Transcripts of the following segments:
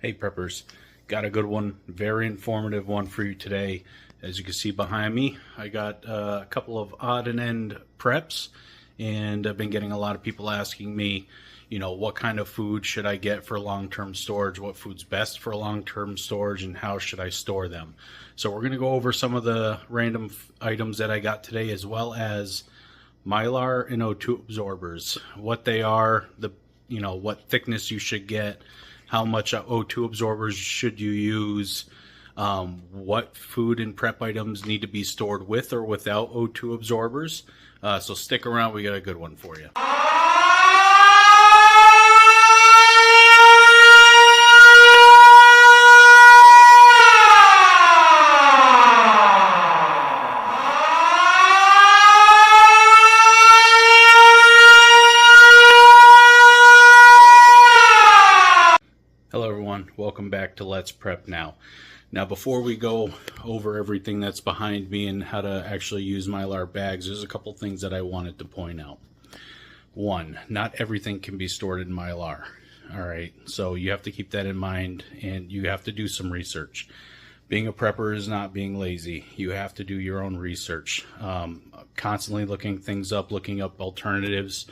Hey preppers, got a good one, very informative one for you today. As you can see behind me, I got a couple of odd and end preps, and I've been getting a lot of people asking me, what kind of food should I get for long-term storage, what food's best for long-term storage, and how should I store them. So we're going to go over some of the random items that I got today, as well as Mylar and O2 absorbers, what they are, what thickness you should get, how much O2 absorbers should you use, what food and prep items need to be stored with or without O2 absorbers. So stick around, we got a good one for you. Hello everyone, welcome back to Let's Prep Now. Now before we go over everything that's behind me and how to actually use Mylar bags, there's a couple things that I wanted to point out. One, not everything can be stored in Mylar. Alright, so you have to keep that in mind and you have to do some research. Being a prepper is not being lazy. You have to do your own research. Constantly looking things up, looking up alternatives.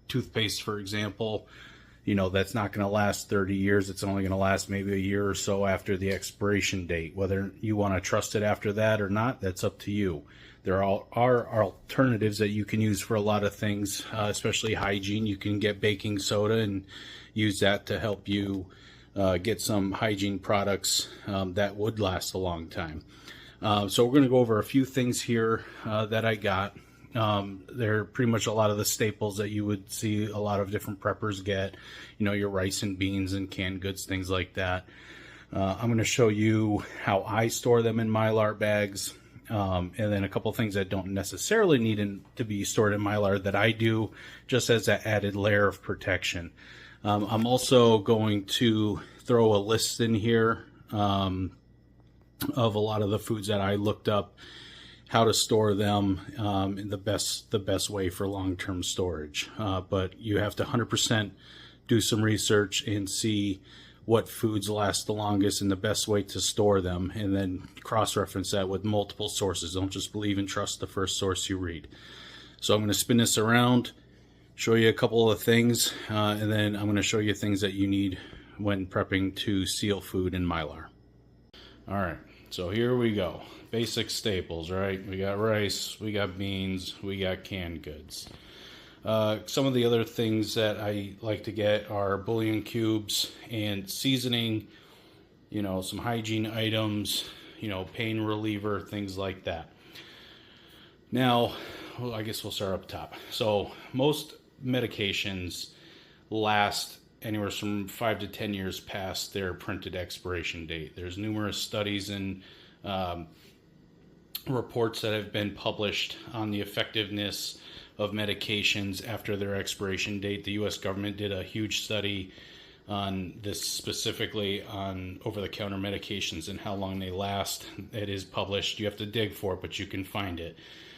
Toothpaste, for example, that's not going to last 30 years. It's only going to last maybe a year or so after the expiration date. Whether you want to trust it after that or not, that's up to you. There are alternatives that you can use for a lot of things, especially hygiene. You can get baking soda and use that to help you get some hygiene products that would last a long time. So we're going to go over a few things here that I got. They're pretty much a lot of the staples that you would see a lot of different preppers get, your rice and beans and canned goods, things like that. I'm going to show you how I store them in Mylar bags, and then a couple things that don't necessarily need to be stored in Mylar that I do just as an added layer of protection. I'm also going to throw a list in here of a lot of the foods that I looked up, how to store them in the best way for long-term storage. But you have to 100% do some research and see what foods last the longest and the best way to store them, and then cross-reference that with multiple sources. Don't just believe and trust the first source you read. So I'm going to spin this around, show you a couple of things, and then I'm going to show you things that you need when prepping to seal food in Mylar. All right, so here we go. Basic staples, right? We got rice, we got beans, we got canned goods. Some of the other things that I like to get are bouillon cubes and seasoning, some hygiene items, pain reliever, things like that. Now, I guess we'll start up top. So most medications last anywhere from 5 to 10 years past their printed expiration date. There's numerous studies and reports that have been published on the effectiveness of medications after their expiration date. The U.S. government did a huge study on this, specifically on over-the-counter medications and how long they last. It is published. You have to dig for it, but you can find it.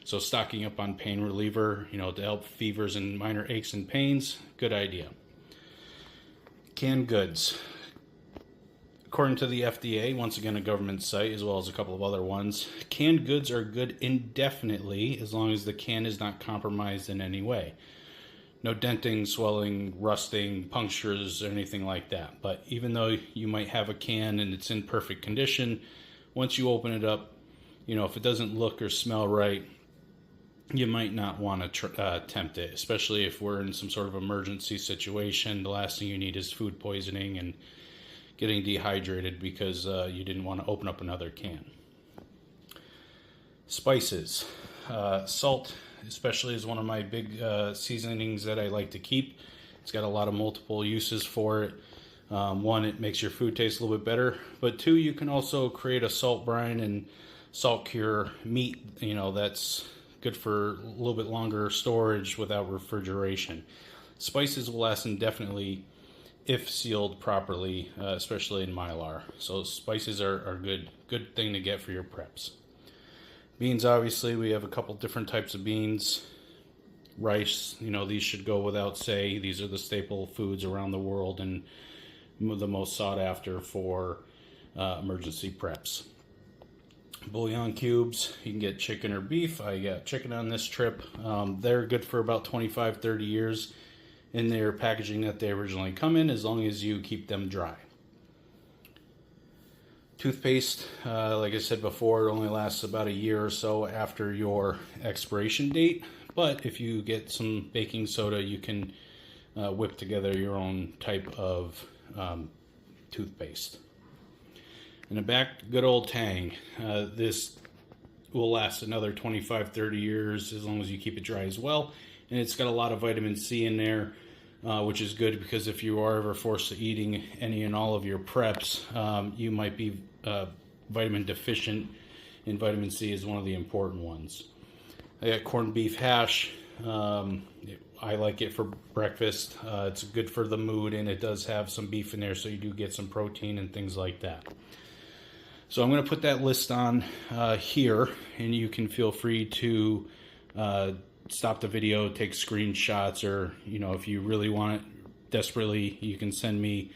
So stocking up on pain reliever, to help fevers and minor aches and pains, good idea. Canned goods. According to the FDA, once again a government site, as well as a couple of other ones, canned goods are good indefinitely as long as the can is not compromised in any way. No denting, swelling, rusting, punctures, or anything like that. But even though you might have a can and it's in perfect condition, once you open it up, if it doesn't look or smell right, you might not want to attempt it, especially if we're in some sort of emergency situation. The last thing you need is food poisoning and getting dehydrated because you didn't want to open up another can. Spices. Salt especially is one of my big seasonings that I like to keep. It's got a lot of multiple uses for it. One, it makes your food taste a little bit better, but two, you can also create a salt brine and salt cure meat, that's good for a little bit longer storage without refrigeration. Spices will last indefinitely if sealed properly, especially in Mylar. So spices are good thing to get for your preps. Beans, obviously, we have a couple different types of beans. Rice, these should go without say. These are the staple foods around the world, and the most sought after for emergency preps. Bouillon cubes, you can get chicken or beef. I got chicken on this trip. They're good for about 25-30 years in their packaging that they originally come in, as long as you keep them dry. Toothpaste, like I said before, it only lasts about a year or so after your expiration date, but if you get some baking soda, you can whip together your own type of toothpaste. And a good old Tang. This will last another 25-30 years as long as you keep it dry as well. And it's got a lot of vitamin C in there, which is good because if you are ever forced to eating any and all of your preps, you might be vitamin deficient, and vitamin C is one of the important ones. I got corned beef hash. I like it for breakfast. It's good for the mood, and it does have some beef in there, so you do get some protein and things like that. So I'm going to put that list on here, and you can feel free to stop the video, take screenshots, or if you really want it desperately, you can send me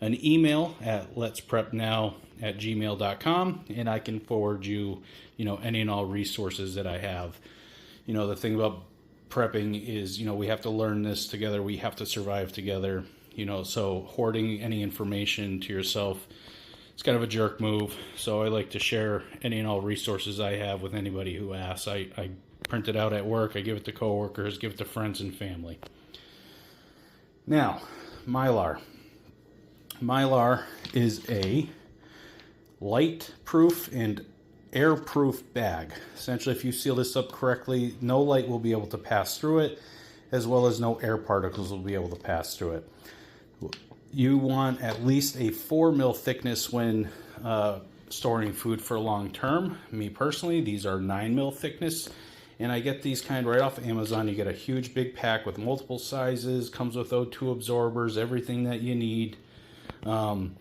an email at letsprepnow@gmail.com, and I can forward you any and all resources that I have. The thing about prepping is we have to learn this together, we have to survive together, so hoarding any information to yourself, it's kind of a jerk move. So I like to share any and all resources I have with anybody who asks. I print it out at work, I give it to coworkers, give it to friends and family. Now, Mylar. Mylar is a light-proof and air-proof bag. Essentially, if you seal this up correctly, no light will be able to pass through it, as well as no air particles will be able to pass through it. You want at least a 4 mil thickness when storing food for long term. Me personally, these are 9 mil thickness, and I get these kind right off Amazon. You get a huge big pack with multiple sizes, comes with O2 absorbers, everything that you need, and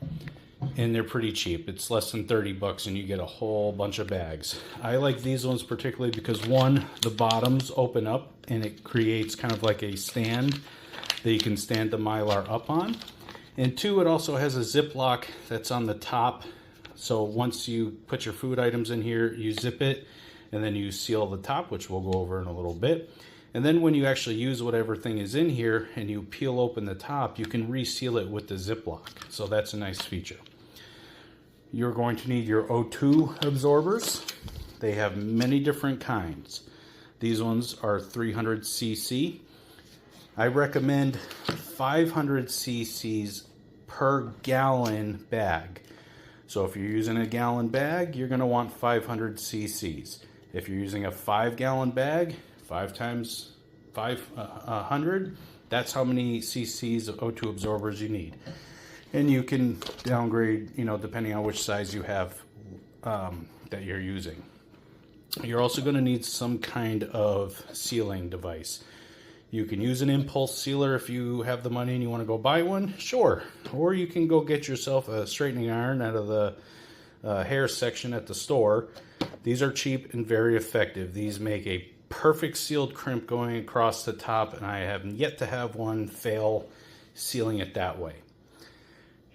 they're pretty cheap. It's less than $30 and you get a whole bunch of bags. I like these ones particularly because one, the bottoms open up and it creates kind of like a stand that you can stand the Mylar up on. And two, it also has a Ziploc that's on the top. So once you put your food items in here, you zip it and then you seal the top, which we'll go over in a little bit. And then when you actually use whatever thing is in here and you peel open the top, you can reseal it with the Ziploc. So that's a nice feature. You're going to need your O2 absorbers. They have many different kinds. These ones are 300 cc. I recommend 500 cc's per gallon bag. So if you're using a gallon bag, you're going to want 500 cc's. If you're using a 5-gallon bag, 5 times 500, that's how many cc's of O2 absorbers you need. And you can downgrade, depending on which size you have that you're using. You're also going to need some kind of sealing device. You can use an impulse sealer if you have the money and you want to go buy one, sure. Or you can go get yourself a straightening iron out of the hair section at the store. These are cheap and very effective. These make a perfect sealed crimp going across the top, and I have yet to have one fail sealing it that way.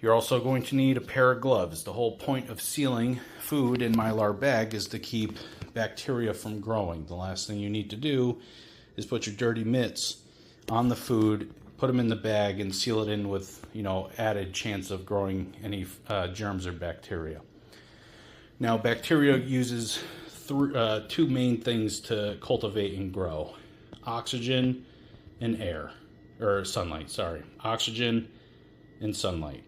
You're also going to need a pair of gloves. The whole point of sealing food in Mylar bag is to keep bacteria from growing. The last thing you need to do is put your dirty mitts on the food, put them in the bag, and seal it in with, added chance of growing any germs or bacteria. Now, bacteria uses two main things to cultivate and grow: oxygen and air, or sunlight, sorry. Oxygen and sunlight.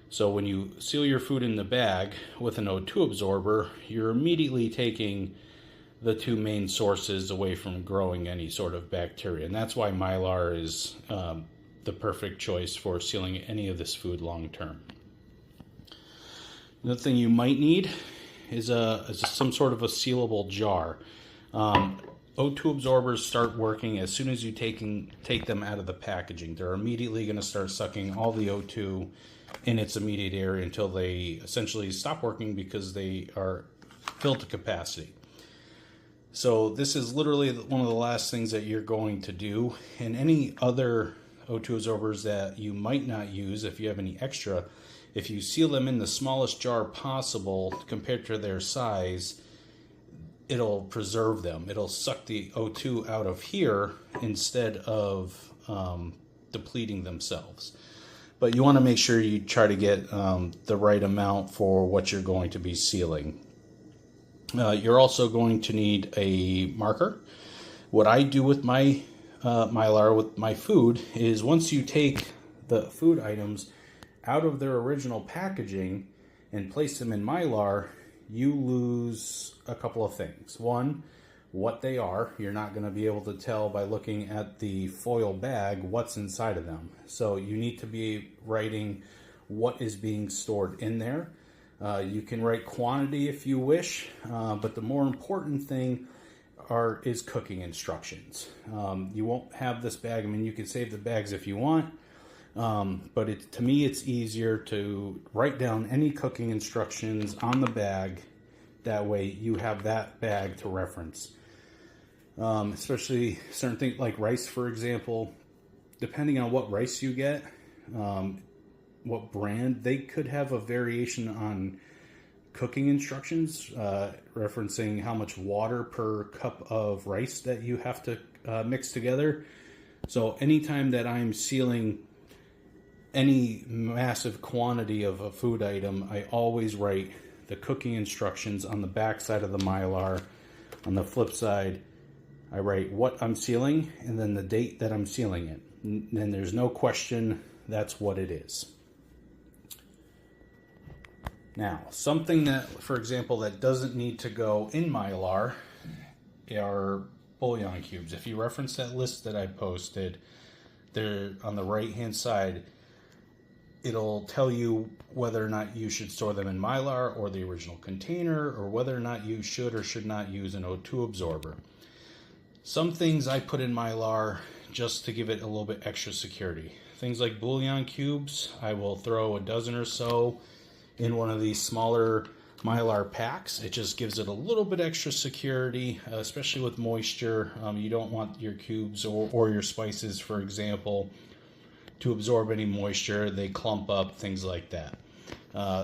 So when you seal your food in the bag with an O2 absorber, you're immediately taking the two main sources away from growing any sort of bacteria. And that's why Mylar is the perfect choice for sealing any of this food long term. Another thing you might need is some sort of a sealable jar. O2 absorbers start working as soon as you take them out of the packaging. They're immediately going to start sucking all the O2 in its immediate area until they essentially stop working because they are filled to capacity. So this is literally one of the last things that you're going to do. And any other O2 absorbers that you might not use, if you have any extra, if you seal them in the smallest jar possible compared to their size, it'll preserve them. It'll suck the O2 out of here instead of depleting themselves. But you want to make sure you try to get the right amount for what you're going to be sealing. You're also going to need a marker. What I do with my Mylar, with my food, is once you take the food items out of their original packaging and place them in Mylar, you lose a couple of things. One, what they are. You're not going to be able to tell by looking at the foil bag what's inside of them. So you need to be writing what is being stored in there. You can write quantity if you wish, but the more important thing is cooking instructions. You won't have this bag. I mean, you can save the bags if you want, but to me it's easier to write down any cooking instructions on the bag. That way you have that bag to reference. Especially certain things like rice, for example. Depending on what rice you get, what brand, they could have a variation on cooking instructions, referencing how much water per cup of rice that you have to mix together. So anytime that I'm sealing any massive quantity of a food item, I always write the cooking instructions on the back side of the Mylar. On the flip side, I write what I'm sealing and then the date that I'm sealing it. And there's no question that's what it is. Now, something that, for example, that doesn't need to go in Mylar are bouillon cubes. If you reference that list that I posted, there on the right-hand side, it'll tell you whether or not you should store them in Mylar or the original container, or whether or not you should or should not use an O2 absorber. Some things I put in Mylar just to give it a little bit extra security. Things like bouillon cubes, I will throw a dozen or so in one of these smaller Mylar packs. It just gives it a little bit extra security, especially with moisture. You don't want your cubes or your spices, for example, to absorb any moisture. They clump up, things like that.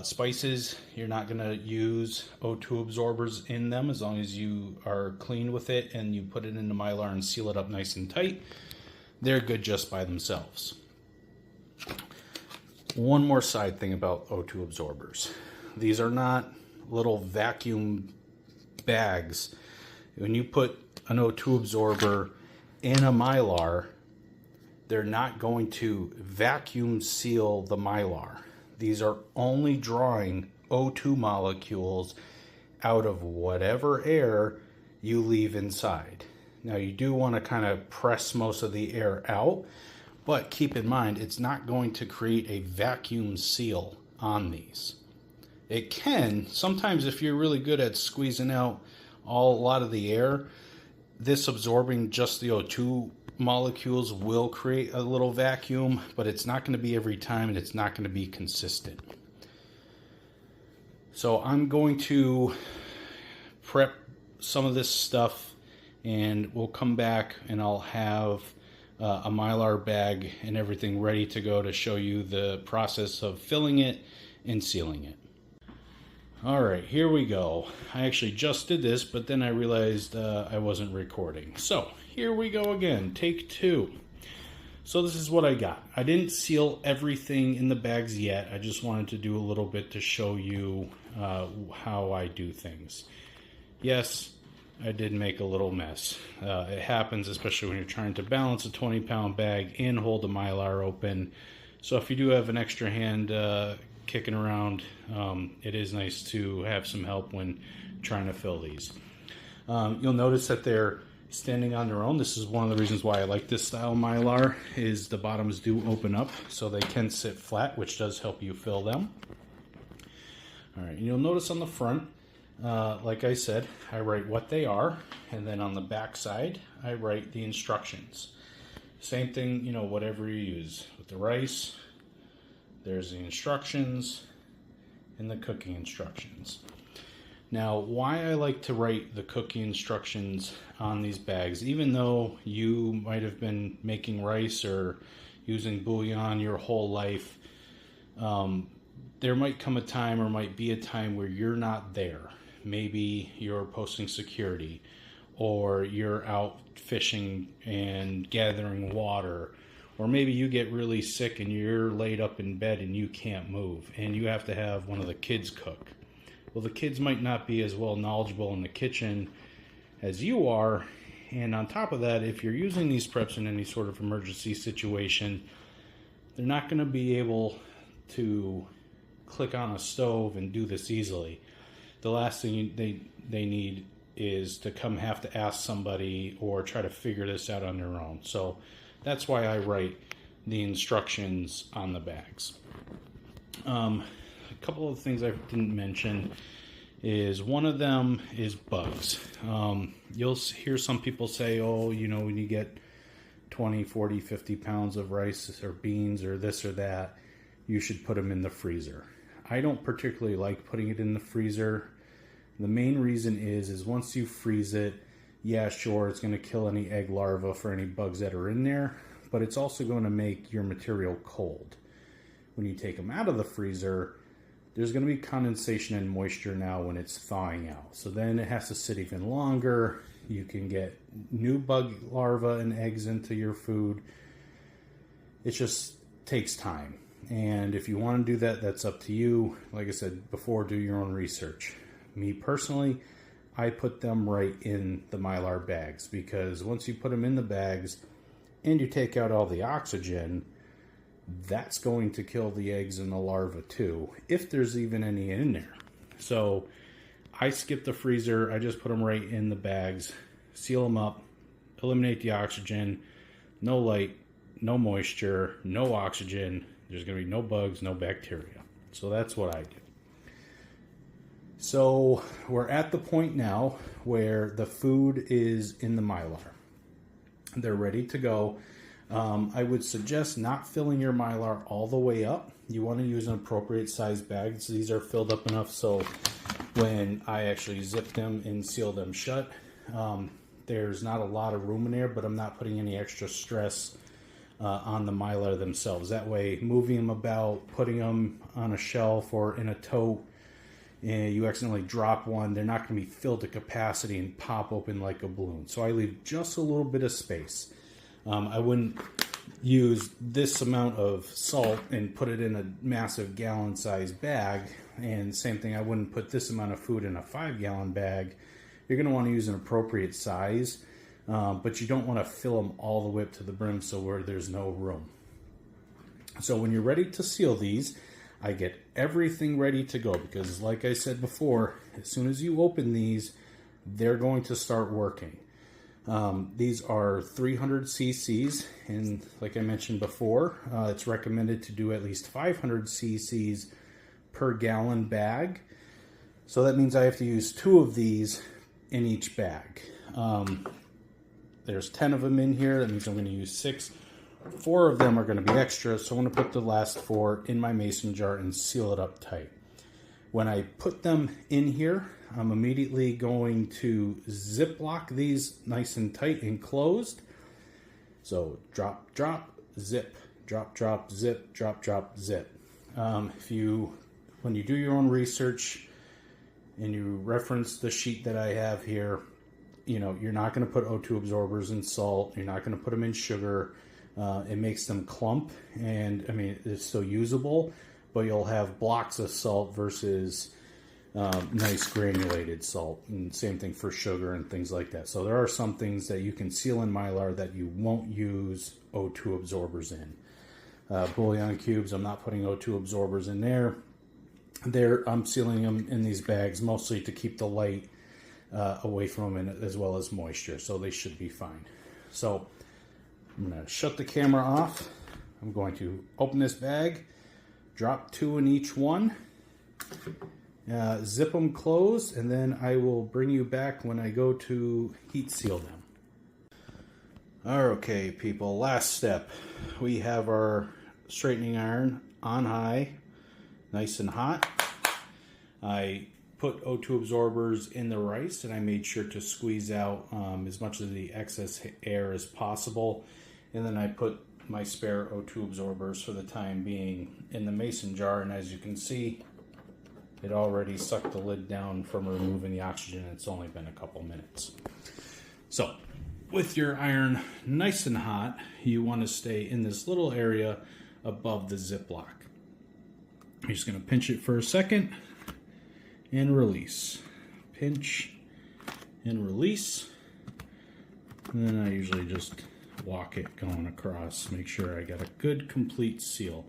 Spices, you're not going to use O2 absorbers in them as long as you are clean with it and you put it into Mylar and seal it up nice and tight. They're good just by themselves. One more side thing about O2 absorbers. These are not little vacuum bags. When you put an O2 absorber in a Mylar, they're not going to vacuum seal the Mylar. These are only drawing O2 molecules out of whatever air you leave inside. Now you do want to kind of press most of the air out, but keep in mind it's not going to create a vacuum seal on these. It can, sometimes if you're really good at squeezing out a lot of the air, this absorbing just the O2 molecules will create a little vacuum, but it's not going to be every time and it's not going to be consistent. So I'm going to prep some of this stuff and we'll come back and I'll have a Mylar bag and everything ready to go to show you the process of filling it and sealing it. Alright, here we go. I actually just did this, but then I realized I wasn't recording. So, here we go again, take two. So this is what I got. I didn't seal everything in the bags yet. I just wanted to do a little bit to show you how I do things. Yes, I did make a little mess. It happens, especially when you're trying to balance a 20-pound bag and hold the Mylar open. So if you do have an extra hand kicking around, it is nice to have some help when trying to fill these. You'll notice that they're standing on their own. This is one of the reasons why I like this style Mylar, is the bottoms do open up so they can sit flat, which does help you fill them. Alright, you'll notice on the front, like I said, I write what they are, and then on the back side I write the instructions. Same thing, you know, whatever you use. With the rice, there's the instructions and the cooking instructions. Now, why I like to write the cooking instructions on these bags, even though you might have been making rice or using bouillon your whole life, there might come a time or might be a time where you're not there. Maybe you're posting security, or you're out fishing and gathering water, or maybe you get really sick and you're laid up in bed and you can't move and you have to have one of the kids cook. Well, the kids might not be as well knowledgeable in the kitchen as you are, and on top of that, if you're using these preps in any sort of emergency situation, they're not going to be able to click on a stove and do this easily. The last thing they need is to have to ask somebody or try to figure this out on their own. So that's why I write the instructions on the bags. A couple of things I didn't mention is one of them is bugs. You'll hear some people say, oh, you know, when you get 20, 40, 50 pounds of rice or beans or this or that, you should put them in the freezer. I don't particularly like putting it in the freezer. The main reason is once you freeze it, yeah, sure, it's going to kill any egg larvae for any bugs that are in there, but it's also going to make your material cold. When you take them out of the freezer, there's going to be condensation and moisture now when it's thawing out. So then it has to sit even longer. You can get new bug larvae and eggs into your food. It just takes time. And if you want to do that, that's up to you. Like I said before, do your own research. Me personally, I put them right in the Mylar bags, because once you put them in the bags and you take out all the oxygen, that's going to kill the eggs and the larvae too, if there's even any in there. So I skip the freezer. I just put them right in the bags, seal them up, eliminate the oxygen, no light, no moisture, no oxygen. There's going to be no bugs, no bacteria. So that's what I do. So we're at the point now where the food is in the Mylar. They're ready to go. I would suggest not filling your Mylar all the way up. You want to use an appropriate size bag. So these are filled up enough so when I actually zip them and seal them shut, there's not a lot of room in there, but I'm not putting any extra stress on the Mylar themselves. That way, moving them about, putting them on a shelf or in a tote, and you accidentally drop one, they're not going to be filled to capacity and pop open like a balloon. So I leave just a little bit of space. I wouldn't use this amount of salt and put it in a massive gallon-sized bag. And same thing, I wouldn't put this amount of food in a 5-gallon bag. You're going to want to use an appropriate size, but you don't want to fill them all the way up to the brim so where there's no room. So when you're ready to seal these, I get everything ready to go, because like I said before, as soon as you open these, they're going to start working. These are 300 cc's, and like I mentioned before, it's recommended to do at least 500 cc's per gallon bag. So that means I have to use 2 of these in each bag. There's 10 of them in here. That means I'm going to use 6. 4 of them are going to be extra, so I'm going to put the last 4 in my mason jar and seal it up tight. When I put them in here, I'm immediately going to zip lock these nice and tight and closed. So drop, drop, zip, drop, drop, zip, drop, drop, zip. When you do your own research and you reference the sheet that I have here, you know, you're not going to put O2 absorbers in salt. You're not going to put them in sugar. It makes them clump, and I mean, it's still usable, but you'll have blocks of salt versus nice granulated salt, and same thing for sugar and things like that. So there are some things that you can seal in Mylar that you won't use O2 absorbers in. Bouillon cubes, I'm not putting O2 absorbers in there. I'm sealing them in these bags mostly to keep the light away from them, as well as moisture, so they should be fine. So I'm going to shut the camera off. I'm going to open this bag, drop 2 in each one, zip them closed, and then I will bring you back when I go to heat seal them. Okay, people, last step. We have our straightening iron on high, nice and hot. I put O2 absorbers in the rice, and I made sure to squeeze out as much of the excess air as possible. And then I put my spare O2 absorbers for the time being in the mason jar, and as you can see, it already sucked the lid down from removing the oxygen. It's only been a couple minutes. So with your iron nice and hot, you want to stay in this little area above the Ziploc. You're just going to pinch it for a second and release. Pinch and release. And then I usually just walk it going across, make sure I got a good complete seal.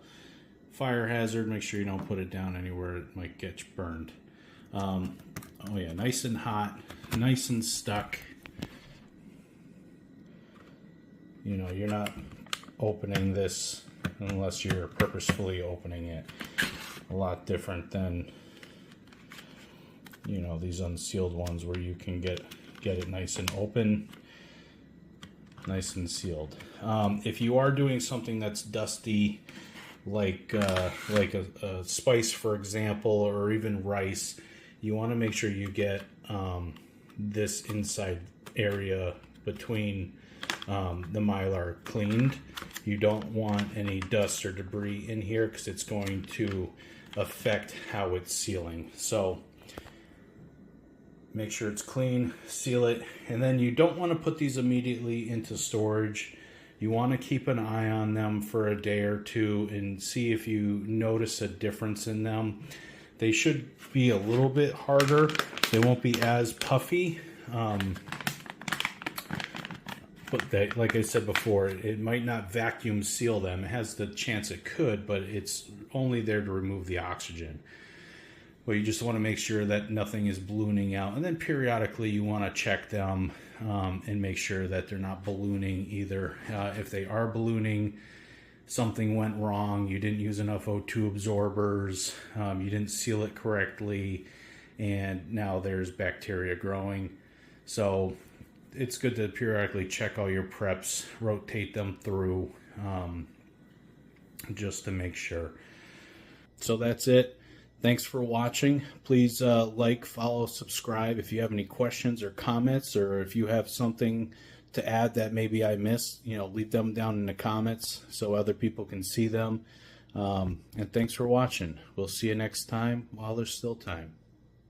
Fire hazard, make sure you don't put it down anywhere it might get burned. Oh yeah, nice and hot, nice and stuck. You know, you're not opening this unless you're purposefully opening it. A lot different than, you know, these unsealed ones where you can get it nice and open, nice and sealed. If you are doing something that's dusty, like a spice, for example, or even rice, you want to make sure you get this inside area between the Mylar cleaned. You don't want any dust or debris in here because it's going to affect how it's sealing. So make sure it's clean, seal it, and then you don't want to put these immediately into storage. You want to keep an eye on them for a day or two and see if you notice a difference in them. They should be a little bit harder. They won't be as puffy. But they, like I said before, it might not vacuum seal them. It has the chance it could, but it's only there to remove the oxygen. Well, you just want to make sure that nothing is ballooning out. And then periodically you want to check them and make sure that they're not ballooning either. If they are ballooning, something went wrong. You didn't use enough O2 absorbers. You didn't seal it correctly. And now there's bacteria growing. So it's good to periodically check all your preps, rotate them through just to make sure. So that's it. Thanks for watching. Please like, follow, subscribe. If you have any questions or comments, or if you have something to add that maybe I missed, you know, leave them down in the comments so other people can see them. And thanks for watching. We'll see you next time while there's still time.